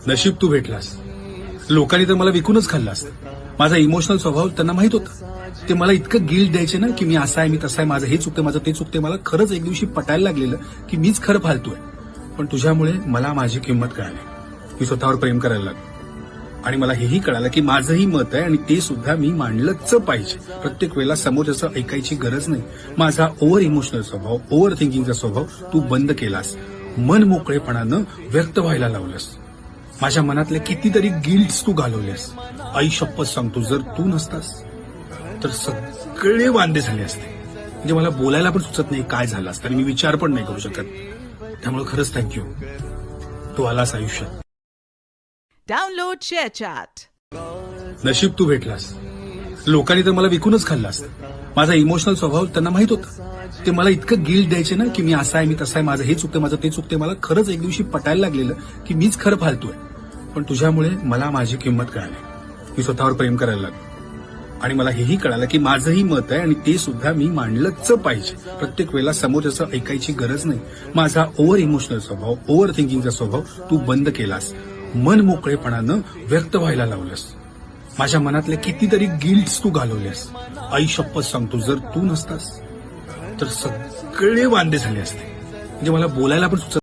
नशीब तू भेटलास. लोकांनी तर मला विकूनच खाल्लं असतं. माझा इमोशनल स्वभाव त्यांना माहित होता. ते मला इतकं गिल्ट द्यायचे ना की मी असा आहे, मी तसा आहे, माझं हे चुकते, माझं ते चुकते. मला खरंच एक दिवशी पटायला लागलेलं की मीच खरं फालतू आहे. पण तुझ्यामुळे मला माझी किंमत कळाली. मी स्वतःवर प्रेम करायला लागलो आणि मला हेही कळालं की माझंही मत आहे आणि ते सुद्धा मी मांडलंच पाहिजे. प्रत्येक वेळेला समोरच्याचं ऐकायची गरज नाही. माझा ओव्हर इमोशनल स्वभाव, ओव्हर थिंकिंगचा स्वभाव तू बंद केलास. मन मोकळेपणानं व्यक्त व्हायला लावलंस. माझ्या मनातले कितीतरी गिल्ट्स तू घालवलेस. आई शपथ सांगतो, जर तू नसतास तर सगळे वांदे झाले असते. म्हणजे मला बोलायला पण सुचत नाही काय झालं असतं आणि मी विचार पण नाही करू शकत. त्यामुळे खरंच थँक्यू. तू आलास आयुष्यात. Download ShareChat. नशीब तू भेटलास. लोकांनी तर मला विकूनच खाल्लं असतं. माझा इमोशनल स्वभाव त्यांना माहित होता. ते मला इतकं गिल्ट द्यायचे ना की मी असा आहे, मी तसा आहे, माझं हे चुकते, माझं ते चुकते. मला खरंच एक दिवशी पटायला लागलेलं की मीच खरं फालतू आहे. पण तुझ्यामुळे मला माझी किंमत कळाली. मी स्वतःवर प्रेम करायला लागलो आणि मला हेही कळालं की माझंही मत आहे आणि ते सुद्धा मी मांडलंच पाहिजे. प्रत्येक वेळेला समोरच्याचं ऐकायची गरज नाही. माझा ओव्हर इमोशनल स्वभाव, ओव्हर थिंकिंगचा स्वभाव तू बंद केलास. मन मोकळेपणानं व्यक्त व्हायला लावलंस. माझ्या मनातले कितीतरी गिल्ट्स तू घालवलेस. आई शपथ सांगतो, जर तू नसतास तर सगळे वांदे झाले असते. म्हणजे मला बोलायला पण सुचत